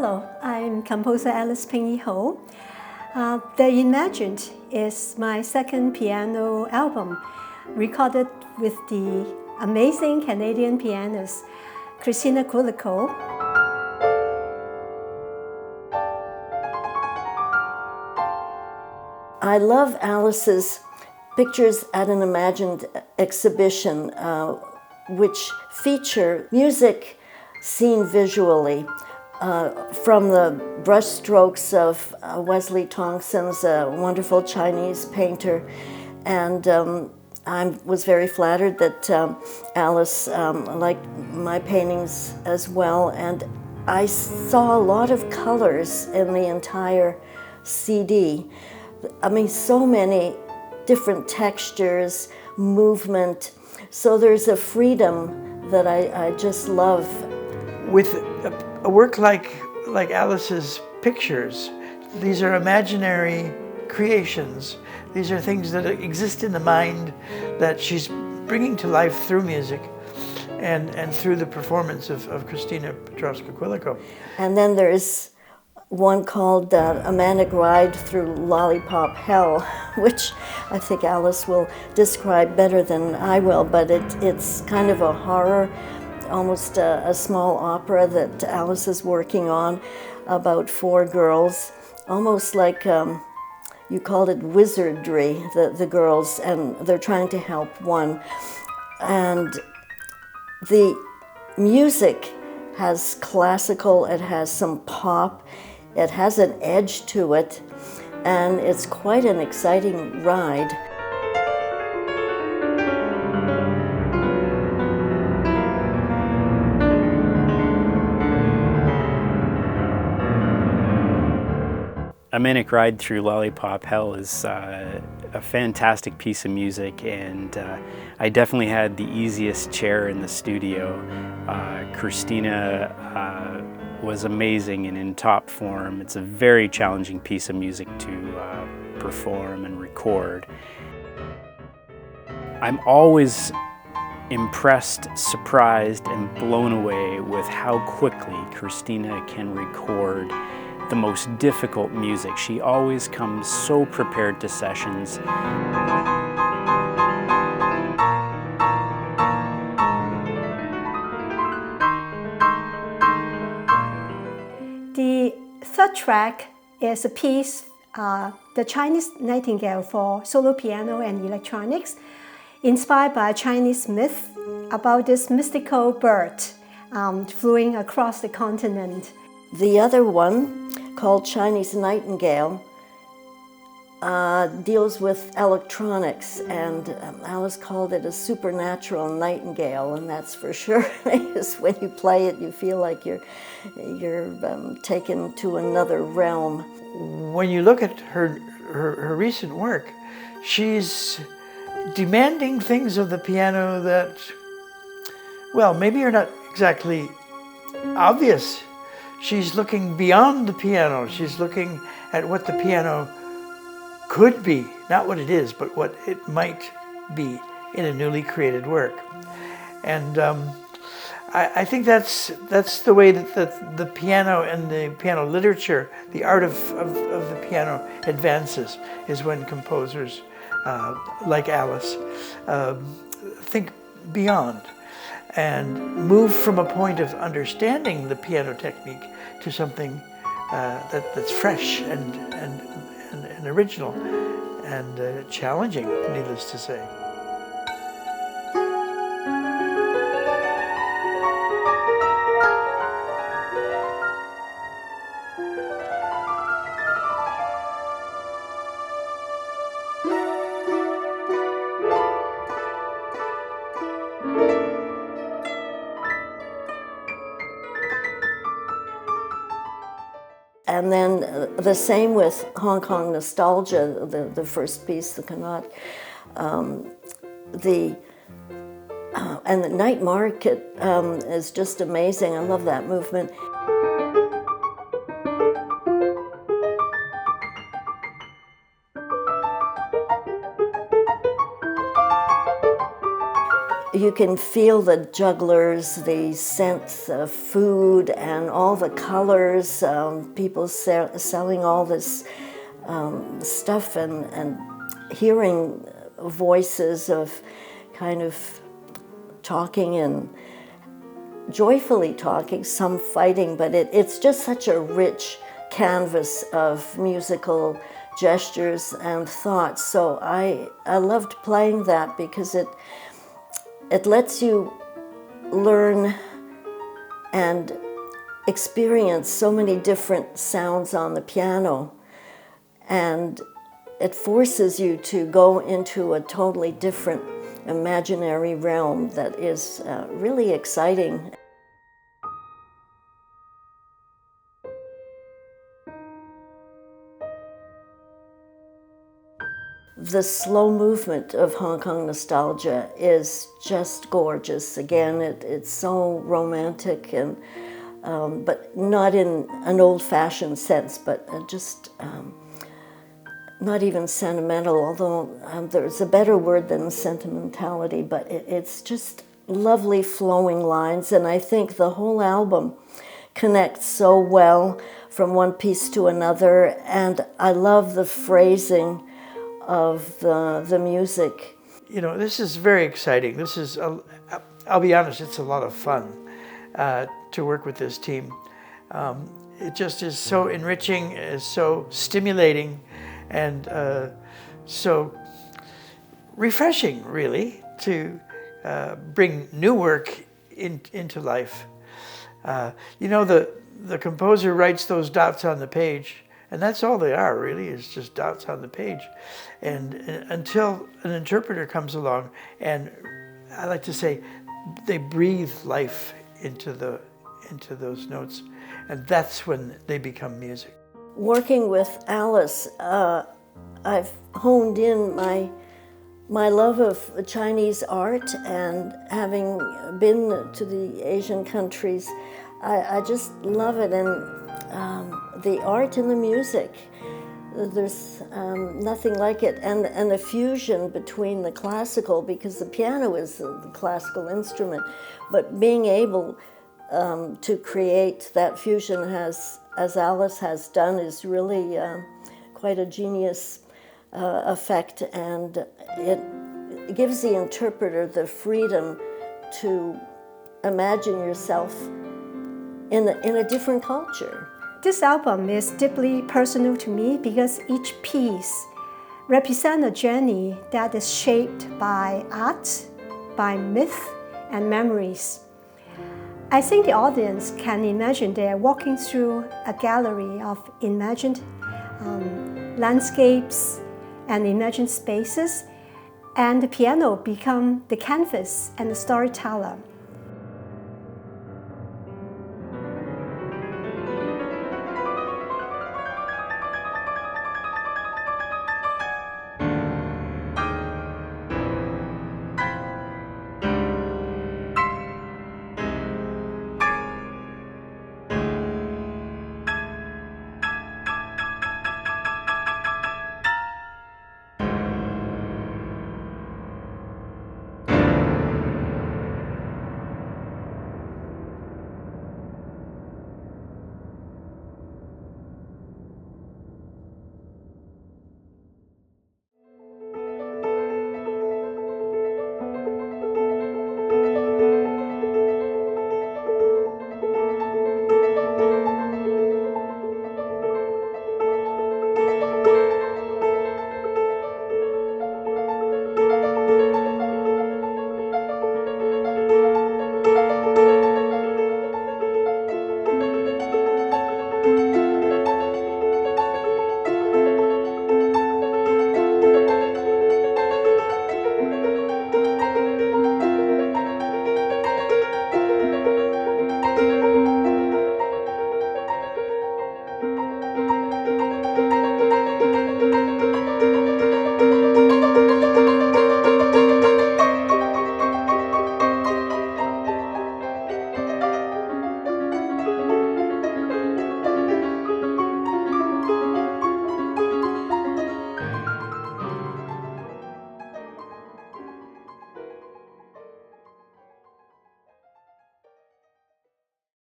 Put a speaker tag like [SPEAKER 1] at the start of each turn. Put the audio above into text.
[SPEAKER 1] Hello, I'm composer Alice Ping Yee Ho. The Imagined is my second piano album, recorded with the amazing Canadian pianist Christina Quilico.
[SPEAKER 2] I love Alice's pictures at an Imagined exhibition, which feature music seen visually from the brushstrokes of Wesley Tongson, a wonderful Chinese painter. And I was very flattered that Alice liked my paintings as well. And I saw a lot of colors in the entire CD. I mean, so many different textures, movement. So there's a freedom that I just love.
[SPEAKER 3] With a work like Alice's pictures, these are imaginary creations. These are things that exist in the mind that she's bringing to life through music and through the performance of Christina Petrowska Quilico.
[SPEAKER 2] And then there's one called A Manic Ride Through Lollipop Hell, which I think Alice will describe better than I will, but it's kind of a horror, almost a small opera that Alice is working on about four girls, almost like you called it wizardry, the girls, and they're trying to help one. And the music has classical, it has some pop, it has an edge to it, and it's quite an exciting ride.
[SPEAKER 4] A Manic Ride Through Lollipop Hell is a fantastic piece of music, and I definitely had the easiest chair in the studio. Christina was amazing and in top form. It's a very challenging piece of music to perform and record. I'm always impressed, surprised, and blown away with how quickly Christina can record the most difficult music. She always comes so prepared to sessions.
[SPEAKER 1] The third track is a piece, the Chinese Nightingale for solo piano and electronics, inspired by a Chinese myth about this mystical bird flying across the continent.
[SPEAKER 2] The other one, called Chinese Nightingale, deals with electronics, and Alice called it a supernatural nightingale, and that's for sure, because when you play it, you feel like you're taken to another realm.
[SPEAKER 3] When you look at her recent work, she's demanding things of the piano that, well, maybe are not exactly obvious. She's looking beyond the piano. She's looking at what the piano could be, not what it is, but what it might be in a newly created work. And I think that's the way that the piano and the piano literature, the art of the piano advances, is when composers like Alice think beyond and move from a point of understanding the piano technique to something that's fresh and original and challenging, needless to say.
[SPEAKER 2] And then the same with Hong Kong Nostalgia, the first piece, the Connaught. And the Night Market is just amazing. I love that movement. you can feel the jugglers, the scents of food and all the colors, people selling all this stuff and hearing voices of kind of talking and joyfully talking, some fighting, but it's just such a rich canvas of musical gestures and thoughts. So I loved playing that because it lets you learn and experience so many different sounds on the piano, and it forces you to go into a totally different imaginary realm that is really exciting. The slow movement of Hong Kong nostalgia is just gorgeous. Again, it's so romantic, and but not in an old-fashioned sense, but just not even sentimental, although there's a better word than sentimentality, but it's just lovely flowing lines, and I think the whole album connects so well from one piece to another, and I love the phrasing of the music.
[SPEAKER 3] You know, this is very exciting. This is, I'll be honest, it's a lot of fun to work with this team. It just is so enriching, is so stimulating, and so refreshing, really, to bring new work into life. You know, the composer writes those dots on the page, and that's all they are, really, is just dots on the page. And until an interpreter comes along, and I like to say, they breathe life into those notes, and that's when they become music.
[SPEAKER 2] Working with Alice, I've honed in my love of Chinese art, and having been to the Asian countries, I just love it, and the art and the music, there's nothing like it, and the fusion between the classical, because the piano is the classical instrument, but being able to create that fusion as Alice has done is really quite a genius effect, and it gives the interpreter the freedom to imagine yourself in a different culture.
[SPEAKER 1] This album is deeply personal to me because each piece represents a journey that is shaped by art, by myth, and memories. I think the audience can imagine they are walking through a gallery of imagined landscapes and imagined spaces, and the piano become the canvas and the storyteller.